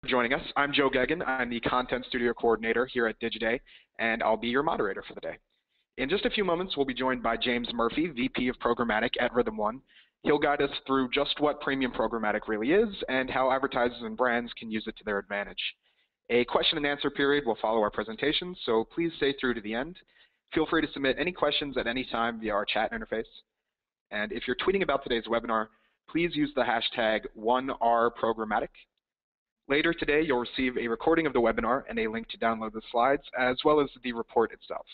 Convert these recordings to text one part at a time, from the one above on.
Joining us. I'm Joe Gegan. I'm the Content Studio Coordinator here at Digiday, and I'll be your moderator for the day. In just a few moments, we'll be joined by James Murphy, VP of Programmatic at RhythmOne. He'll guide us through just what premium programmatic really is and how advertisers and brands can use it to their advantage. A question and answer period will follow our presentation, so please stay through to the end. Feel free to submit any questions at any time via our chat interface. And if you're tweeting about today's webinar, please use the hashtag #OneRProgrammatic. Later today, you'll receive a recording of the webinar and a link to download the slides, as well as the report itself.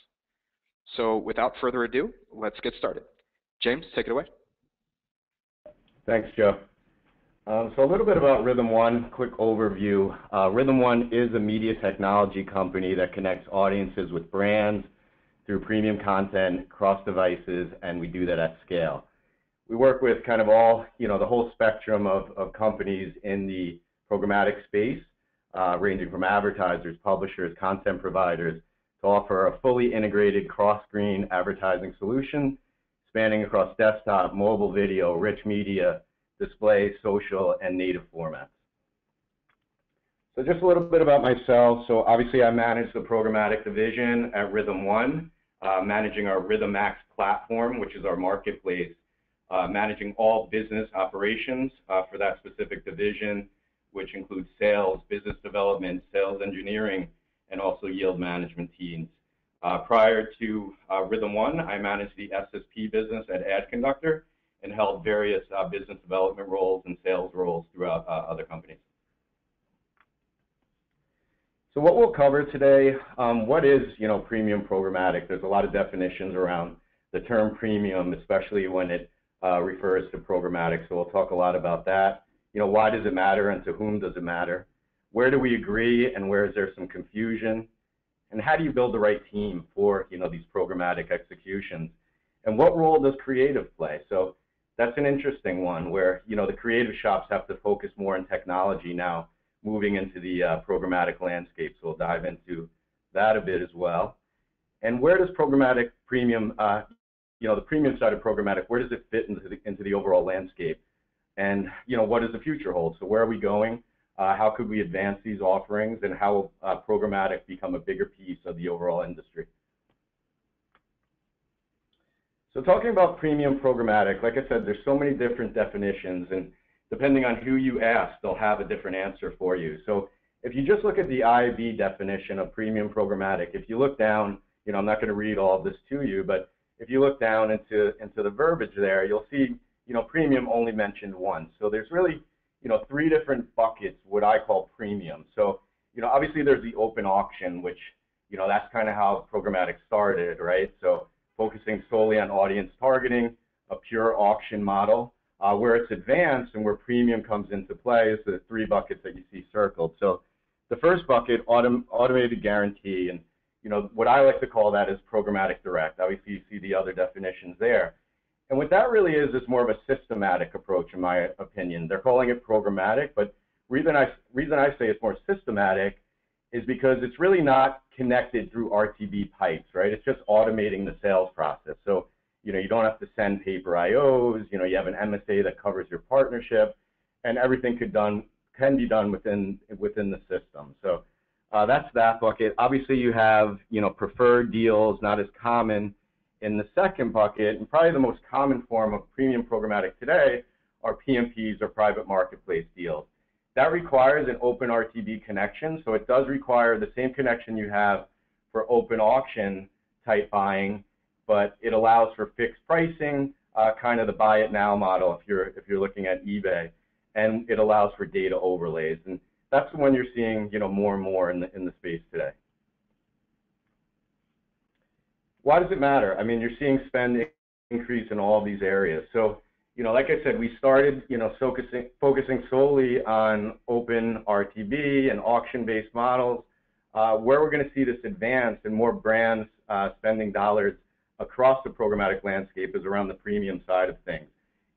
So without further ado, let's get started. James, take it away. Thanks, Joe. So a little bit about RhythmOne, quick overview. RhythmOne is a media technology company that connects audiences with brands through premium content across devices, and we do that at scale. We work with kind of all, the whole spectrum of companies in the programmatic space, ranging from advertisers, publishers, content providers, to offer a fully integrated cross-screen advertising solution spanning across desktop, mobile video, rich media, display, social, and native formats. So just a little bit about myself. So obviously I manage the programmatic division at RhythmOne, managing our RhythmMax platform, which is our marketplace, managing all business operations for that specific division, which includes sales, business development, sales engineering, and also yield management teams. Prior to RhythmOne, I managed the SSP business at AdConductor and held various business development roles and sales roles throughout other companies. So what we'll cover today, what is premium programmatic? There's a lot of definitions around the term premium, especially when it refers to programmatic. So we'll talk a lot about that. Why does it matter and to whom does it matter? Where do we agree and where is there some confusion? And how do you build the right team for these programmatic executions? And what role does creative play? So that's an interesting one where the creative shops have to focus more on technology now, moving into the programmatic landscape. So we'll dive into that a bit as well. And where does programmatic premium, the premium side of programmatic, where does it fit into the overall landscape? And what does the future hold? So where are we going? How could we advance these offerings, and how will programmatic become a bigger piece of the overall industry? So talking about premium programmatic, like I said, there's so many different definitions, and depending on who you ask, they'll have a different answer for you. So if you just look at the IAB definition of premium programmatic, if you look down, I'm not going to read all of this to you, but if you look down into the verbiage there, you'll see premium only mentioned once. So there's really, three different buckets, what I call premium. So, obviously there's the open auction, which, that's kind of how programmatic started, right? So focusing solely on audience targeting, a pure auction model. Where it's advanced and where premium comes into play is the three buckets that you see circled. So the first bucket, automated guarantee, and, what I like to call that is programmatic direct. Obviously you see the other definitions there. And what that really is more of a systematic approach, in my opinion. They're calling it programmatic, but reason I say it's more systematic is because it's really not connected through RTB pipes, right? It's just automating the sales process. So, you don't have to send paper IOs, you have an MSA that covers your partnership, and everything can be done within the system. So that's that bucket. Obviously you have, preferred deals, not as common. In the second bucket, and probably the most common form of premium programmatic today, are PMPs, or private marketplace deals. That requires an open RTB connection, so it does require the same connection you have for open auction type buying, but it allows for fixed pricing, kind of the buy it now model if you're looking at eBay, and it allows for data overlays, and that's the one you're seeing more and more in the space today. Why does it matter? I mean, you're seeing spend increase in all of these areas. So, like I said, we started, focusing solely on open RTB and auction-based models. Where we're going to see this advance and more brands spending dollars across the programmatic landscape is around the premium side of things.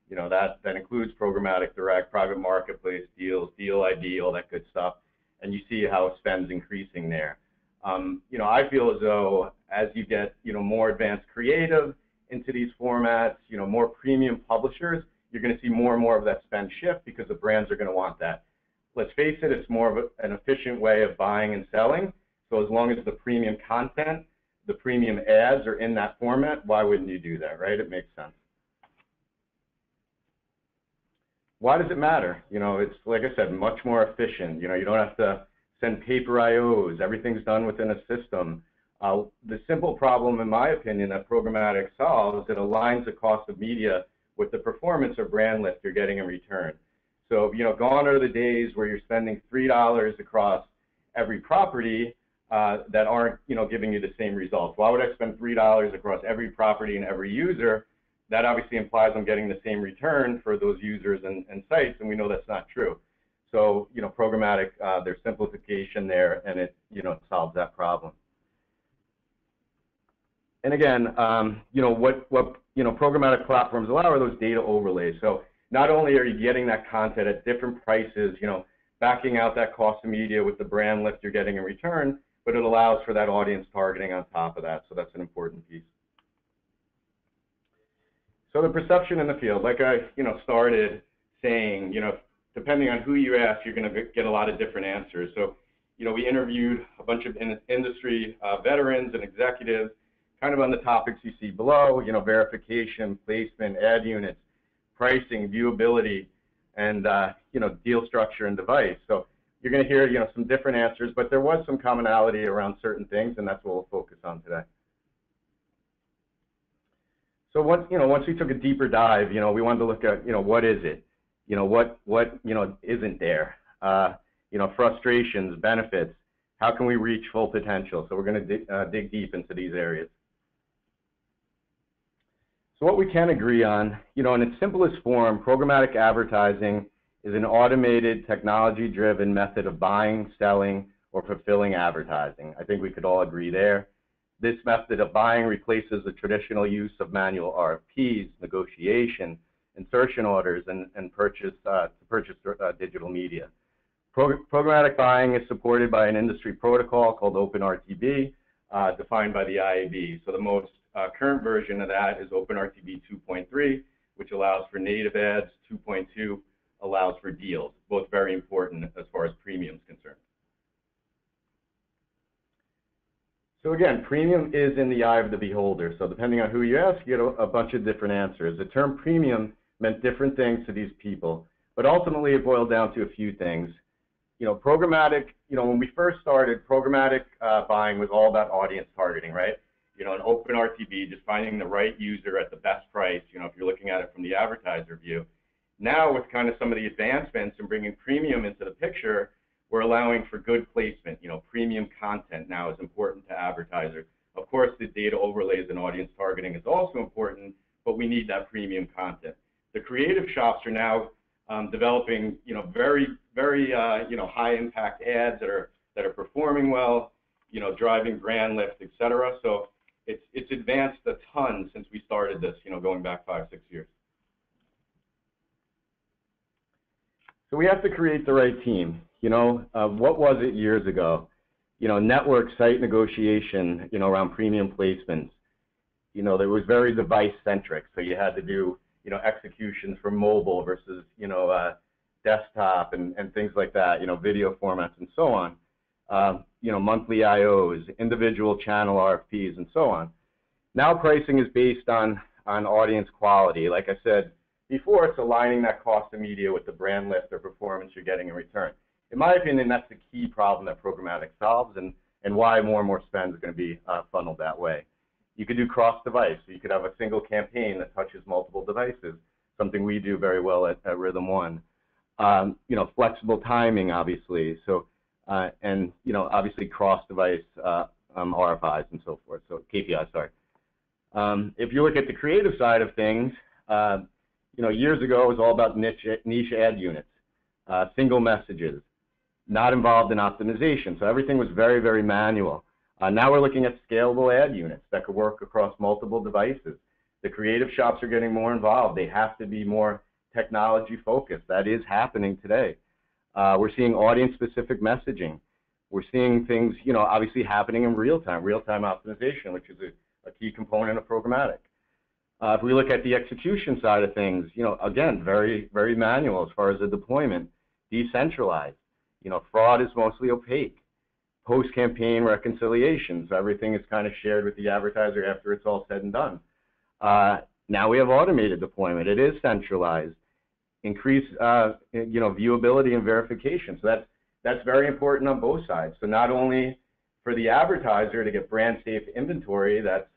That includes programmatic direct, private marketplace deals, deal ID, all that good stuff. And you see how spend's increasing there. I feel as though as you get, more advanced creative into these formats, more premium publishers, you're going to see more and more of that spend shift because the brands are going to want that. let's face it, it's more of an efficient way of buying and selling. So as long as the premium content, the premium ads are in that format, why wouldn't you do that, right? It makes sense. Why does it matter? You know, it's, like I said, much more efficient. You know, you don't have to send paper IOs. Everything's done within a system. The simple problem, in my opinion, that programmatic solves, it aligns the cost of media with the performance or brand lift you're getting in return. So, you know, gone are the days where you're spending $3 across every property that aren't, you know, giving you the same results. Why would I spend $3 across every property and every user? That obviously implies I'm getting the same return for those users and sites, and we know that's not true. So, you know, programmatic, there's simplification there, and it, you know, solves that problem. And again, you know, what you know, programmatic platforms allow are those data overlays. So not only are you getting that content at different prices, you know, backing out that cost of media with the brand lift you're getting in return, but it allows for that audience targeting on top of that. So that's an important piece. So the perception in the field, like I, you know, started saying, you know, depending on who you ask, you're going to get a lot of different answers. So, you know, we interviewed a bunch of industry veterans and executives, kind of on the topics you see below, you know, verification, placement, ad units, pricing, viewability, and, you know, deal structure and device. So you're going to hear, you know, some different answers, but there was some commonality around certain things, and that's what we'll focus on today. So once we took a deeper dive, you know, we wanted to look at, you know, what is it? You know, what you know, isn't there? You know, frustrations, benefits, how can we reach full potential? So we're going to dig deep into these areas. So what we can agree on, you know, in its simplest form, programmatic advertising is an automated, technology-driven method of buying, selling, or fulfilling advertising. I think we could all agree there. This method of buying replaces the traditional use of manual RFPs, negotiation, insertion orders, and purchase digital media. Programmatic buying is supported by an industry protocol called OpenRTB, defined by the IAB. So the most current version of that is OpenRTB 2.3, which allows for native ads. 2.2 allows for deals, both very important as far as premium is concerned. So again, premium is in the eye of the beholder. So depending on who you ask, you get a bunch of different answers. The term premium meant different things to these people, but ultimately it boiled down to a few things. You know, programmatic, you know, when we first started, programmatic buying was all about audience targeting, right? You know, an open RTB, just finding the right user at the best price, you know, if you're looking at it from the advertiser view. Now with kind of some of the advancements and bringing premium into the picture, we're allowing for good placement. You know, premium content now is important to advertisers. Of course, the data overlays and audience targeting is also important, but we need that premium content. The creative shops are now developing, you know, very you know, high impact ads that are performing well, you know, driving brand lift, et cetera. So it's advanced a ton since we started this, you know, going back 5-6 years. So we have to create the right team. You know, what was it years ago? You know, network site negotiation, you know, around premium placements. You know, there was very device centric. So you had to do, you know, executions for mobile versus, you know, desktop and things like that, you know, video formats and so on. You know, monthly IOs, individual channel RFPs and so on. Now pricing is based on audience quality. Like I said before, it's aligning that cost of media with the brand lift or performance you're getting in return. In my opinion, that's the key problem that programmatic solves and why more and more spend is going to be funneled that way. You could do cross-device. So you could have a single campaign that touches multiple devices, something we do very well at RhythmOne. You know, flexible timing, obviously. So, and, you know, obviously cross-device RFIs and so forth. So KPIs, sorry. If you look at the creative side of things, you know, years ago it was all about niche ad units, single messages, not involved in optimization. So everything was very, very manual. Now we're looking at scalable ad units that could work across multiple devices. The creative shops are getting more involved. They have to be more technology focused. That is happening today. We're seeing audience-specific messaging. We're seeing things, you know, obviously happening in real-time optimization, which is a key component of programmatic. If we look at the execution side of things, you know, again, very, very manual as far as the deployment, decentralized. Fraud is mostly opaque. Post-campaign reconciliations, everything is kind of shared with the advertiser after it's all said and done. Now we have automated deployment. It is centralized. Increase, viewability and verification. So that's very important on both sides. So not only for the advertiser to get brand safe inventory that's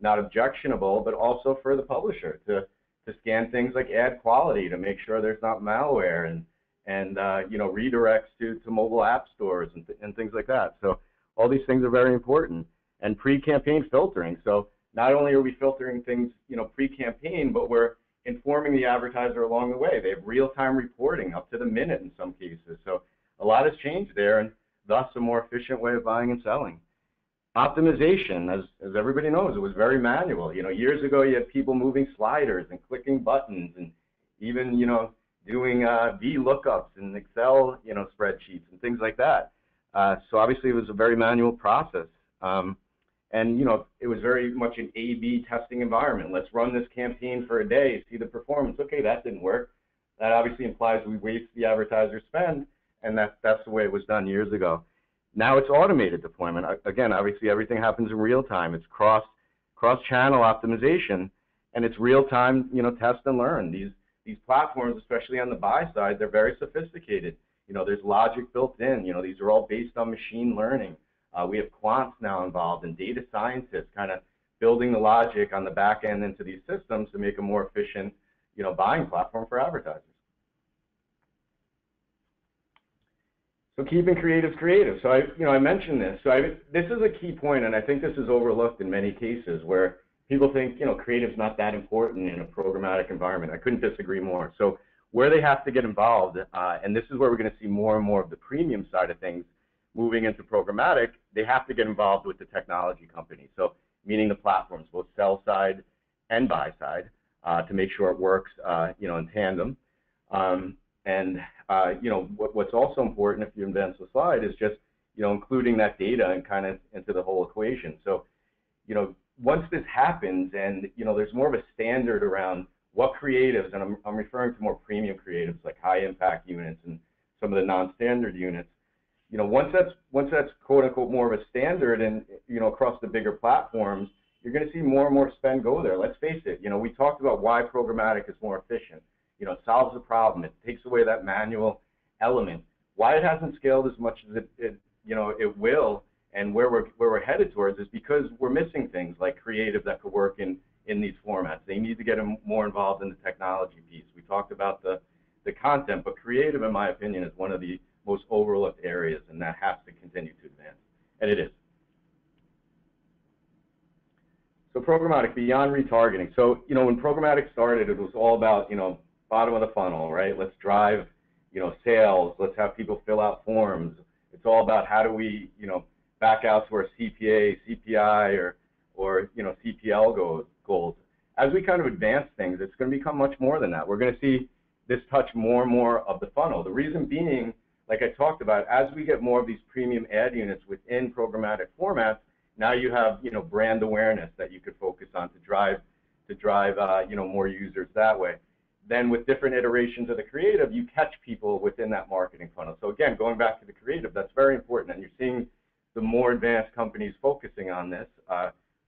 not objectionable, but also for the publisher to scan things like ad quality to make sure there's not malware and redirects to mobile app stores and things like that. So all these things are very important. And pre-campaign filtering. So not only are we filtering things, pre-campaign, but we're informing the advertiser along the way. They have real-time reporting up to the minute in some cases. So a lot has changed there, and thus a more efficient way of buying and selling. Optimization, as everybody knows, it was very manual. Years ago you had people moving sliders and clicking buttons and even, doing VLOOKUPs and Excel, spreadsheets and things like that. So obviously it was a very manual process. And it was very much an A/B testing environment. Let's run this campaign for a day, see the performance. Okay, that didn't work. That obviously implies we waste the advertiser spend, and that's the way it was done years ago. Now it's automated deployment. Again, obviously everything happens in real time. It's cross-channel optimization, and it's real time, test and learn. These platforms, especially on the buy side, they're very sophisticated. There's logic built in. These are all based on machine learning. We have quants now involved and data scientists kind of building the logic on the back end into these systems to make a more efficient, buying platform for advertisers. So keeping creatives creative. So I mentioned this. So this is a key point, and I think this is overlooked in many cases where people think, creative's not that important in a programmatic environment. I couldn't disagree more. So where they have to get involved, and this is where we're going to see more and more of the premium side of things moving into programmatic, they have to get involved with the technology company. So meaning the platforms, both sell side and buy side, to make sure it works, in tandem. What's also important, if you advance the slide, is just, including that data and kind of into the whole equation. So, once this happens and, there's more of a standard around what creatives, and I'm referring to more premium creatives like high impact units and some of the non-standard units, once that's quote unquote more of a standard and, across the bigger platforms, you're going to see more and more spend go there. Let's face it, we talked about why programmatic is more efficient. It solves the problem. It takes away that manual element. Why it hasn't scaled as much as it will, and where we're headed towards is because we're missing things like creative that could work in these formats. They need to get more involved in the technology piece. We talked about the content, but creative, in my opinion, is one of the most overlooked areas, and that has to continue to advance, and it is. So programmatic, beyond retargeting. So, when programmatic started, it was all about, bottom of the funnel, right? Let's drive, sales. Let's have people fill out forms. It's all about how do we, back out to our CPA, CPI, or CPL goals. As we kind of advance things, it's going to become much more than that. We're going to see this touch more and more of the funnel. The reason being, like I talked about, as we get more of these premium ad units within programmatic formats, now you have, brand awareness that you could focus on to drive, more users that way. Then with different iterations of the creative, you catch people within that marketing funnel. So again, going back to the creative, that's very important. And you're seeing the more advanced companies focusing on this.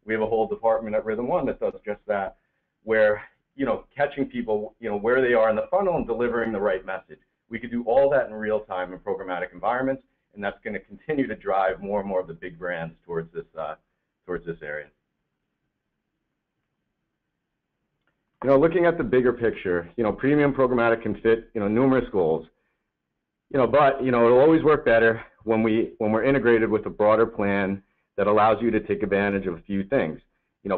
We have a whole department at RhythmOne that does just that, where, catching people, where they are in the funnel and delivering the right message. We could do all that in real time in programmatic environments, and that's going to continue to drive more and more of the big brands towards this area. Looking at the bigger picture, premium programmatic can fit, numerous goals. But it'll always work better when we're integrated with a broader plan that allows you to take advantage of a few things.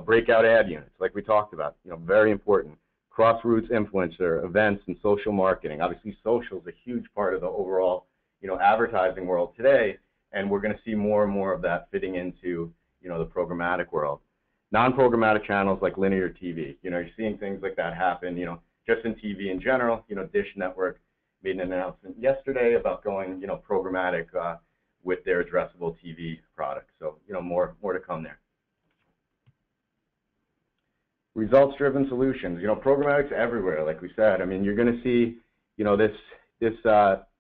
Breakout ad units, like we talked about, very important. Cross-roots influencer, events, and social marketing. Obviously, social is a huge part of the overall, advertising world today, and we're going to see more and more of that fitting into, the programmatic world. Non-programmatic channels like linear TV, you're seeing things like that happen, just in TV in general. Dish Network made an announcement yesterday about going, programmatic with their addressable TV product. So, more to come there. Results-driven solutions. Programmatic's everywhere, like we said. I mean, you're going to see, this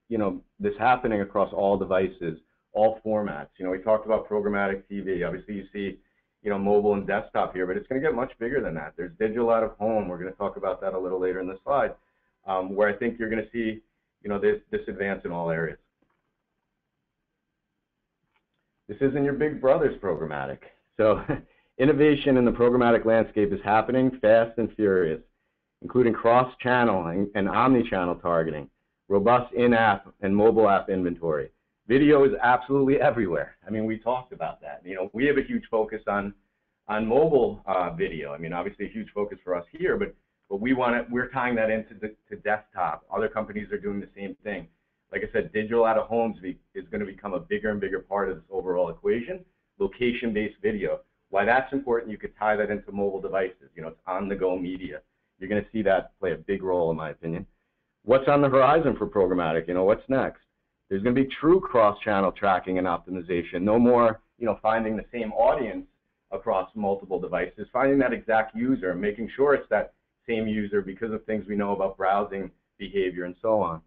this happening across all devices, all formats. We talked about programmatic TV. Obviously, you see, mobile and desktop here, but it's going to get much bigger than that. There's digital out of home. We're going to talk about that a little later in the slide, where I think you're going to see, this advance in all areas. This isn't your big brother's programmatic. So innovation in the programmatic landscape is happening fast and furious, including cross-channel and omni-channel targeting, robust in-app and mobile app inventory. Video is absolutely everywhere. I mean, we talked about that. We have a huge focus on mobile video. I mean, obviously a huge focus for us here, but we're tying that into to desktop. Other companies are doing the same thing. Like I said, digital out of homes is going to become a bigger and bigger part of this overall equation. Location-based video. Why that's important, you could tie that into mobile devices. It's on-the-go media. You're going to see that play a big role, in my opinion. What's on the horizon for programmatic? What's next? There's going to be true cross-channel tracking and optimization. No more, finding the same audience across multiple devices, finding that exact user and making sure it's that same user because of things we know about browsing behavior and so on.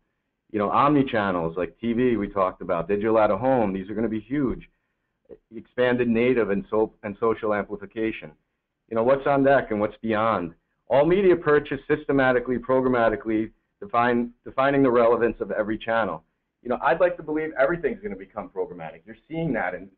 Omni-channels like TV we talked about, digital out of home, these are going to be huge. Expanded native and social amplification. What's on deck and what's beyond? All media purchase systematically, programmatically, defining the relevance of every channel. I'd like to believe everything's going to become programmatic. You're seeing that in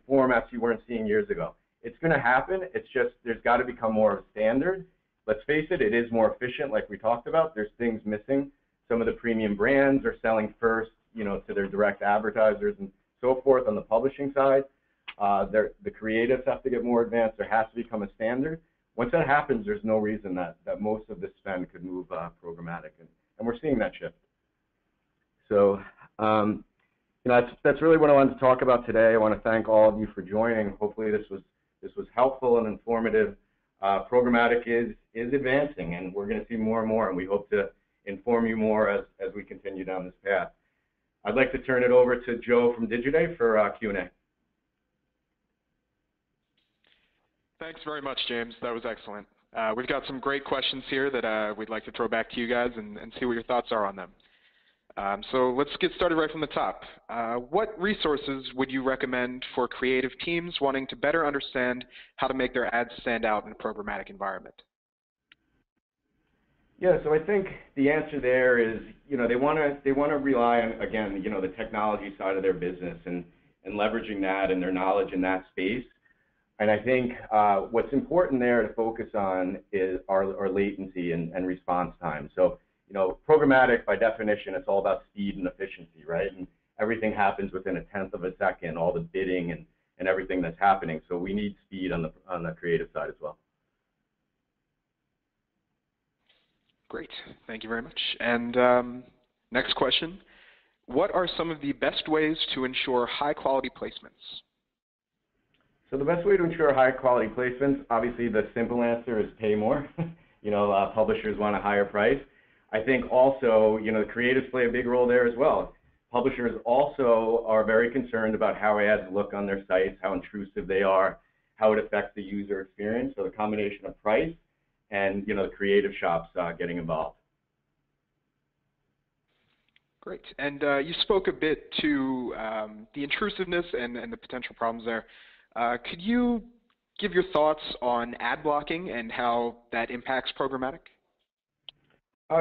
formats you weren't seeing years ago. It's going to happen. It's just there's got to become more of a standard. Let's face it, it is more efficient like we talked about. There's things missing. Some of the premium brands are selling first, to their direct advertisers and so forth on the publishing side. The creatives have to get more advanced. There has to become a standard. Once that happens, there's no reason that most of this spend could move programmatic, and we're seeing that shift. So that's really what I wanted to talk about today. I want to thank all of you for joining. Hopefully this was helpful and informative. Programmatic is advancing, and we're going to see more and more, and we hope to inform you more as we continue down this path. I'd like to turn it over to Joe from Digiday for Q&A. Thanks very much, James. That was excellent. We've got some great questions here that we'd like to throw back to you guys and see what your thoughts are on them. So let's get started right from the top. What resources would you recommend for creative teams wanting to better understand how to make their ads stand out in a programmatic environment? Yeah, so I think the answer there is, they want to rely on, again, the technology side of their business and leveraging that and their knowledge in that space. And I think what's important there to focus on is our latency and response time. So, programmatic by definition, it's all about speed and efficiency, right? And everything happens within 1/10 of a second, all the bidding and everything that's happening. So we need speed on the creative side as well. Great, thank you very much. And next question, what are some of the best ways to ensure high quality placements? So the best way to ensure high quality placements, obviously the simple answer is pay more. Publishers want a higher price. I think also, the creatives play a big role there as well. Publishers also are very concerned about how ads look on their sites, how intrusive they are, how it affects the user experience. So the combination of price and, the creative shops getting involved. Great. And you spoke a bit to the intrusiveness and the potential problems there. Could you give your thoughts on ad blocking and how that impacts programmatic?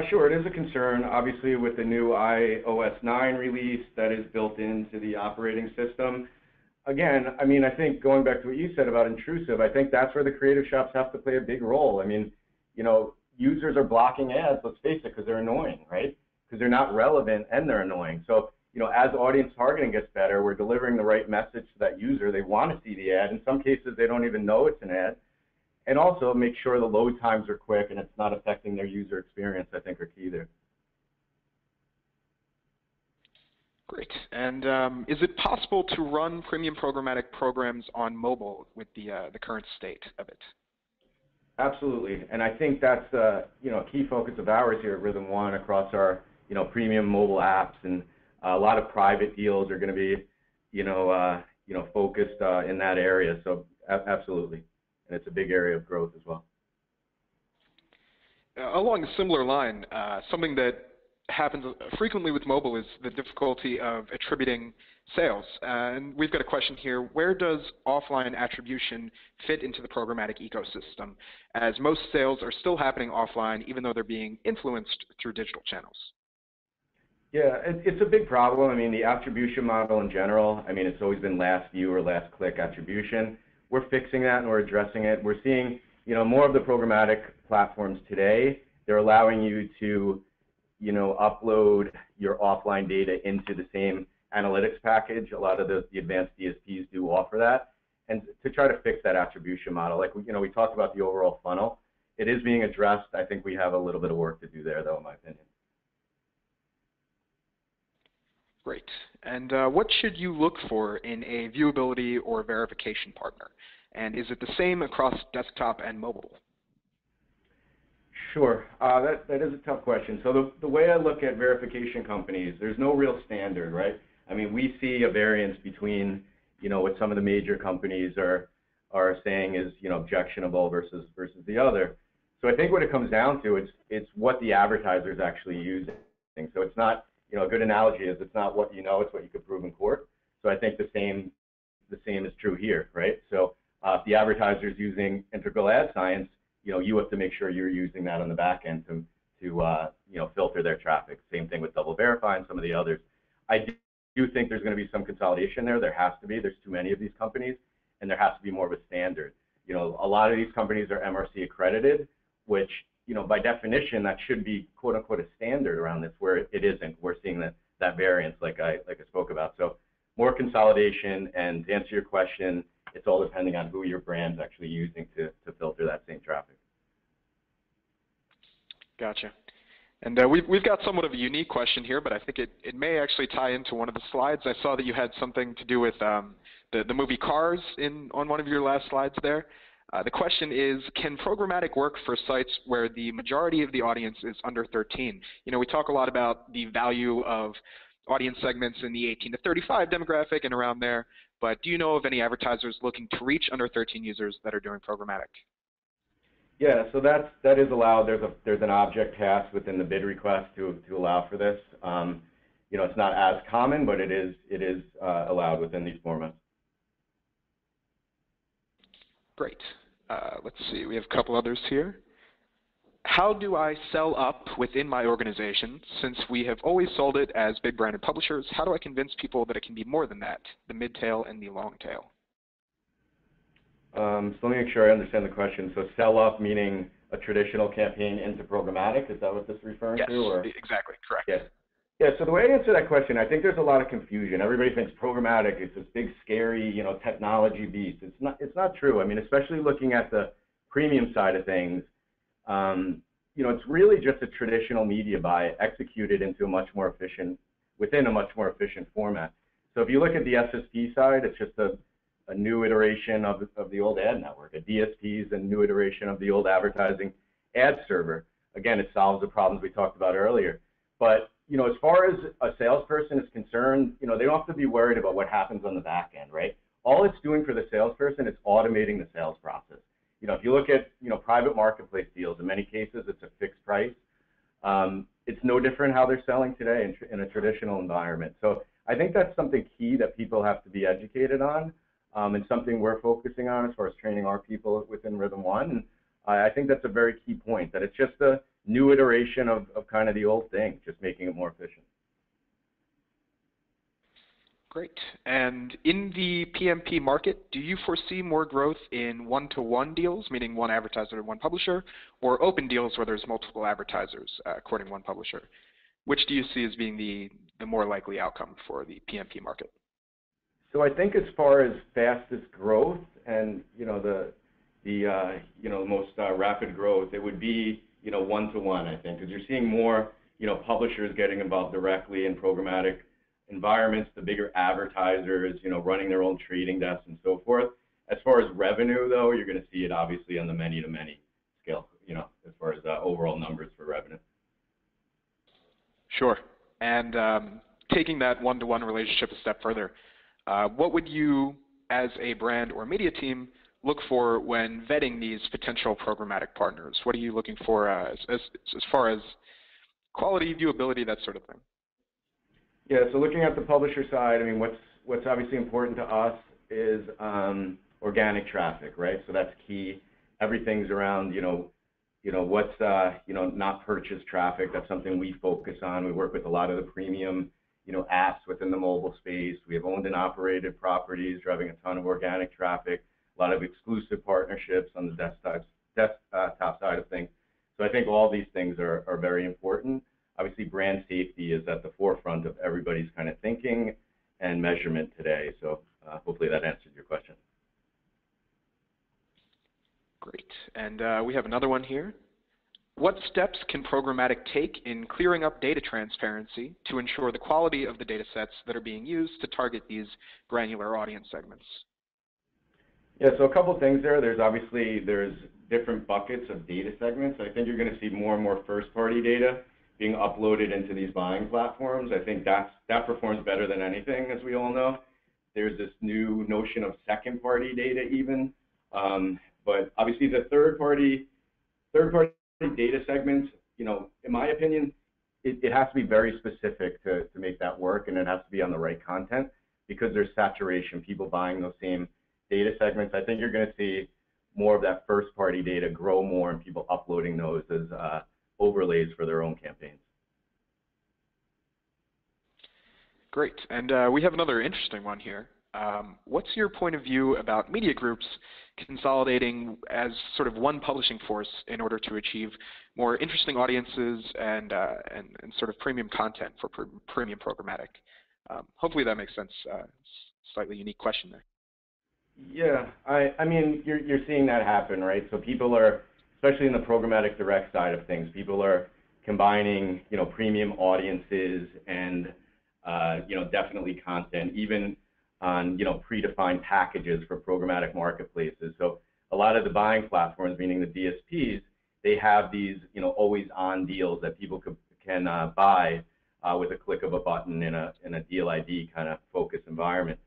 Sure, it is a concern. Obviously, with the new iOS 9 release that is built into the operating system. Again, I think going back to what you said about intrusive, I think that's where the creative shops have to play a big role. Users are blocking ads, let's face it, because they're annoying, right? Because they're not relevant and they're annoying. So, as audience targeting gets better, we're delivering the right message to that user. They want to see the ad. In some cases, they don't even know it's an ad. And also make sure the load times are quick and it's not affecting their user experience, I think, are key there. Great. And is it possible to run premium programmatic programs on mobile with the current state of it? Absolutely. And I think that's a key focus of ours here at RhythmOne across our premium mobile apps, and a lot of private deals are going to be focused in that area. So absolutely. And it's a big area of growth as well. Along a similar line, something that happens frequently with mobile is the difficulty of attributing sales. And we've got a question here. Where does offline attribution fit into the programmatic ecosystem, as most sales are still happening offline, even though they're being influenced through digital channels? Yeah, it's a big problem. I mean, the attribution model in general, I mean, it's always been last view or last click attribution. We're fixing that and we're addressing it. We're seeing, more of the programmatic platforms today, they're allowing you to, upload your offline data into the same analytics package. A lot of the advanced DSPs do offer that. And to try to fix that attribution model, like, we talked about the overall funnel. It is being addressed. I think we have a little bit of work to do there, though, in my opinion. Great. And what should you look for in a viewability or verification partner? And is it the same across desktop and mobile? Sure. That is a tough question. So the way I look at verification companies, there's no real standard, right? I mean, we see a variance between, what some of the major companies are saying is, objectionable versus the other. So I think what it comes down to, it's what the advertiser's actually using. So it's not, a good analogy is it's not what it's what you could prove in court. So I think the same is true here, right? So if the advertiser's using integral ad science, you have to make sure you're using that on the back end to filter their traffic. Same thing with double verify and some of the others. I do think there's going to be some consolidation there. There has to be. There's too many of these companies, and there has to be more of a standard. A lot of these companies are MRC accredited, which by definition, that should be quote unquote a standard around this, where it isn't. We're seeing that variance like I spoke about. So more consolidation, and to answer your question, it's all depending on who your brand's actually using to filter that same traffic. Gotcha. And we've got somewhat of a unique question here, but I think it may actually tie into one of the slides. I saw that you had something to do with the movie Cars on one of your last slides there. The question is, can programmatic work for sites where the majority of the audience is under 13? We talk a lot about the value of audience segments in the 18 to 35 demographic and around there, but do you know of any advertisers looking to reach under 13 users that are doing programmatic? Yeah, so that is allowed. There's an object task within the bid request to allow for this. It's not as common, but it is allowed within these formats. Great. Let's see, we have a couple others here. How do I sell up within my organization? Since we have always sold it as big branded publishers, how do I convince people that it can be more than that, the mid-tail and the long tail? So let me make sure I understand the question. So sell up meaning a traditional campaign into programmatic, is that what this is referring to? Or? Yes, exactly, correct. Yes. Yeah, so the way I answer that question, I think there's a lot of confusion. Everybody thinks programmatic is this big, scary, technology beast. It's not true. I mean, especially looking at the premium side of things, it's really just a traditional media buy executed into within a much more efficient format. So if you look at the SSP side, it's just a new iteration of the old ad network. A DSP is a new iteration of the old advertising ad server. Again, it solves the problems we talked about earlier. But as far as a salesperson is concerned, they don't have to be worried about what happens on the back end, right? All it's doing for the salesperson is automating the sales process. If you look at, private marketplace deals, in many cases, it's a fixed price. It's no different how they're selling today in a traditional environment. So I think that's something key that people have to be educated on, and something we're focusing on as far as training our people within RhythmOne. And I think that's a very key point, that it's just a new iteration of kind of the old thing, just making it more efficient. Great. And in the PMP market, do you foresee more growth in one-to-one deals, meaning one advertiser to one publisher, or open deals where there's multiple advertisers courting one publisher? Which do you see as being the more likely outcome for the PMP market? So I think as far as fastest growth and the most rapid growth, it would be one-to-one, I think, because you're seeing more publishers getting involved directly in programmatic environments, the bigger advertisers, running their own trading desks and so forth. As far as revenue, though, you're going to see it obviously on the many-to-many scale, as far as overall numbers for revenue. Sure. And taking that one-to-one relationship a step further, what would you, as a brand or media team, look for when vetting these potential programmatic partners? What are you looking for as far as quality, viewability, that sort of thing. Yeah, so looking at the publisher side, I mean, what's obviously important to us is organic traffic, right? So that's key. Everything's around, what's, not purchase traffic. That's something we focus on. We work with a lot of the premium, apps within the mobile space. We have owned and operated properties driving a ton of organic traffic, a lot of exclusive partnerships on the desktop side of things. So I think all these things are very important. Obviously, brand safety is at the forefront of everybody's kind of thinking and measurement today. So hopefully that answered your question. Great. And we have another one here. What steps can Programmatic take in clearing up data transparency to ensure the quality of the data sets that are being used to target these granular audience segments? Yeah, so a couple things there. There's different buckets of data segments. I think you're going to see more and more first-party data being uploaded into these buying platforms. I think that performs better than anything, as we all know. There's this new notion of second-party data even, but obviously the third-party data segments, in my opinion, it has to be very specific to make that work, and it has to be on the right content because there's saturation, people buying those same data segments. I think you're going to see more of that first-party data grow more and people uploading those as overlays for their own campaigns. Great, and we have another interesting one here. What's your point of view about media groups consolidating as sort of one publishing force in order to achieve more interesting audiences and sort of premium content for premium programmatic? Hopefully that makes sense. Slightly unique question there. Yeah, I mean, you're seeing that happen, right? So people are, especially in the programmatic direct side of things, people are combining, premium audiences and, definitely content, even on, predefined packages for programmatic marketplaces. So a lot of the buying platforms, meaning the DSPs, they have these, always on deals that people can buy with a click of a button in a deal ID kind of focus environment.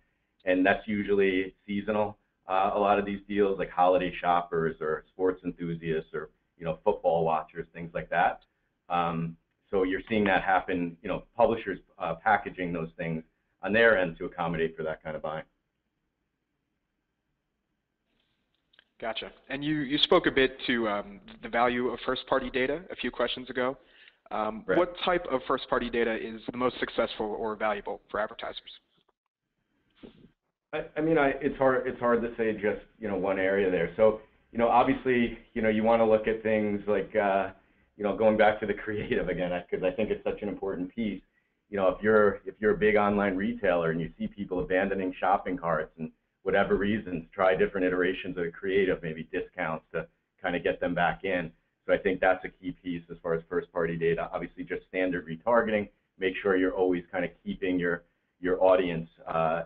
And that's usually seasonal. A lot of these deals, like holiday shoppers or sports enthusiasts or football watchers, things like that. So you're seeing that happen. Publishers packaging those things on their end to accommodate for that kind of buying. Gotcha. And you spoke a bit to the value of first-party data a few questions ago. Right. What type of first-party data is the most successful or valuable for advertisers? I mean, it's hard to say just one area there. So obviously you want to look at things like going back to the creative again, because I think it's such an important piece. If you're a big online retailer and you see people abandoning shopping carts and whatever reasons, try different iterations of the creative, maybe discounts to kind of get them back in. So I think that's a key piece as far as first-party data. Obviously, just standard retargeting. Make sure you're always kind of keeping your audience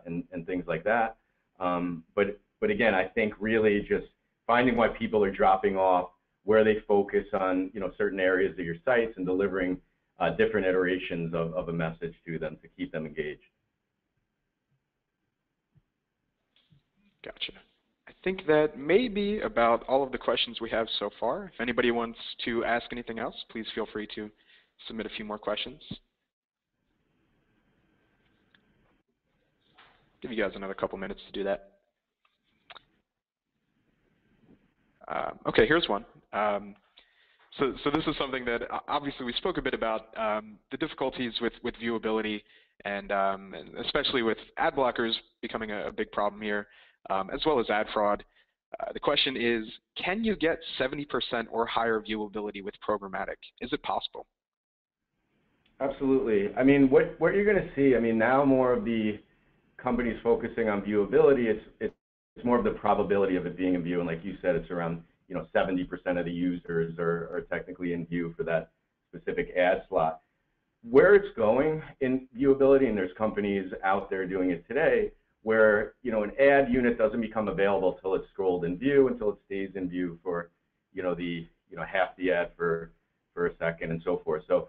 and things like that. But again, I think really just finding why people are dropping off, where they focus on certain areas of your sites and delivering different iterations of a message to them to keep them engaged. Gotcha. I think that may be about all of the questions we have so far. If anybody wants to ask anything else, please feel free to submit a few more questions. Give you guys another couple minutes to do that. Okay, here's one. So this is something that obviously we spoke a bit about, the difficulties with viewability and especially with ad blockers becoming a big problem here, as well as ad fraud. The question is, can you get 70% or higher viewability with programmatic? Is it possible? Absolutely. I mean, what you're going to see, I mean, now more of the companies focusing on viewability, it's more of the probability of it being in view. And like you said, it's around 70% of the users are technically in view for that specific ad slot. Where it's going in viewability, and there's companies out there doing it today, where an ad unit doesn't become available until it's scrolled in view, until it stays in view for the half the ad for a second and so forth. So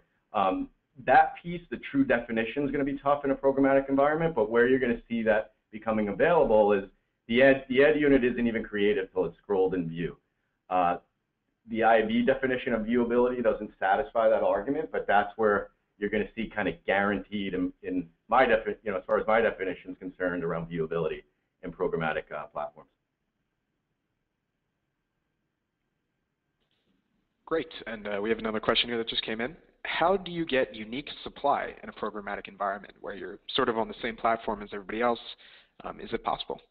that piece, the true definition, is going to be tough in a programmatic environment. But where you're going to see that becoming available is the ad unit isn't even created until it's scrolled in view. the IB definition of viewability doesn't satisfy that argument, but that's where you're going to see kind of guaranteed in my as far as my definition is concerned around viewability in programmatic platforms. Great, and we have another question here that just came in. How do you get unique supply in a programmatic environment where you're sort of on the same platform as everybody else? Is it possible?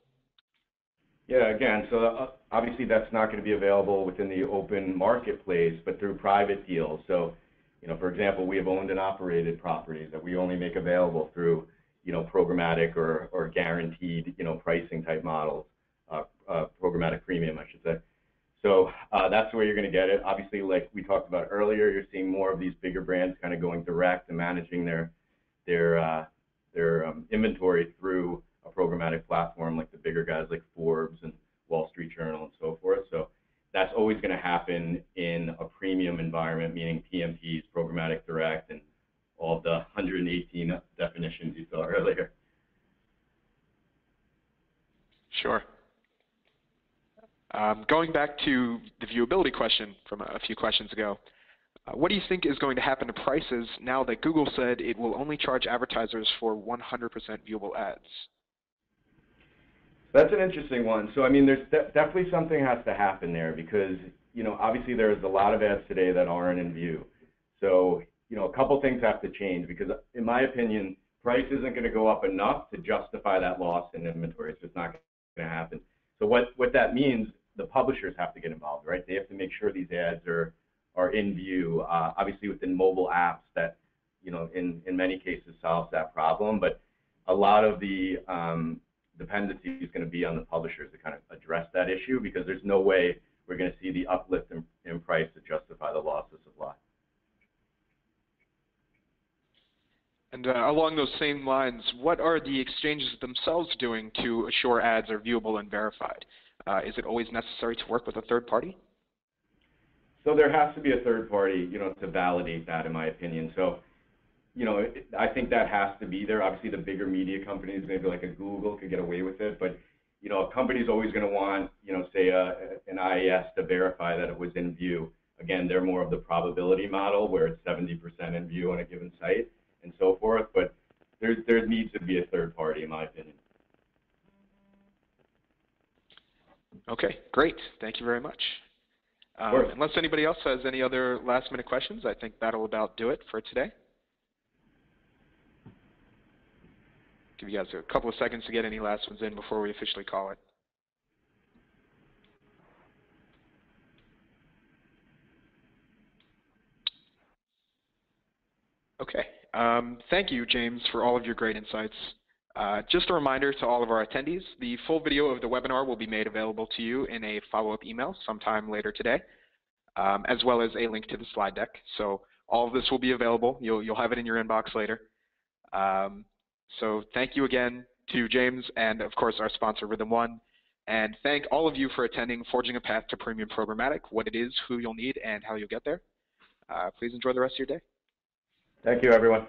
Yeah, again, so obviously that's not going to be available within the open marketplace, but through private deals. So, for example, we have owned and operated properties that we only make available through, programmatic or guaranteed, pricing type models, programmatic premium, I should say. So that's where you're going to get it. Obviously, like we talked about earlier, you're seeing more of these bigger brands kind of going direct and managing their inventory through a programmatic platform, like the bigger guys like Forbes and Wall Street Journal and so forth. So that's always going to happen in a premium environment, meaning PMPs, programmatic direct, and all of the 118 definitions you saw earlier. Sure. Going back to the viewability question from a few questions ago, what do you think is going to happen to prices now that Google said it will only charge advertisers for 100% viewable ads? That's an interesting one. So, I mean, there's definitely something has to happen there because, obviously there's a lot of ads today that aren't in view. So, a couple things have to change because, in my opinion, price isn't going to go up enough to justify that loss in inventory. It's just not going to happen. So what that means, the publishers have to get involved, right? They have to make sure these ads are in view. Obviously, within mobile apps, that in many cases solves that problem. But a lot of the dependency is going to be on the publishers to kind of address that issue because there's no way we're going to see the uplift in price to justify the loss of supply. And along those same lines, what are the exchanges themselves doing to assure ads are viewable and verified? Is it always necessary to work with a third party? So there has to be a third party, to validate that, in my opinion. So, I think that has to be there. Obviously, the bigger media companies, maybe like a Google, could get away with it. But, a company's always going to want, say, an IAS to verify that it was in view. Again, they're more of the probability model where it's 70% in view on a given site and so forth. But there needs to be a third party, in my opinion. Okay, great. Thank you very much. Unless anybody else has any other last-minute questions, I think that'll about do it for today. Give you guys a couple of seconds to get any last ones in before we officially call it. Okay. Thank you, James, for all of your great insights. Just a reminder to all of our attendees, the full video of the webinar will be made available to you in a follow-up email sometime later today, as well as a link to the slide deck. So all of this will be available. You'll have it in your inbox later. So thank you again to James and, of course, our sponsor, RhythmOne. And thank all of you for attending Forging a Path to Premium Programmatic, what it is, who you'll need, and how you'll get there. Please enjoy the rest of your day. Thank you, everyone.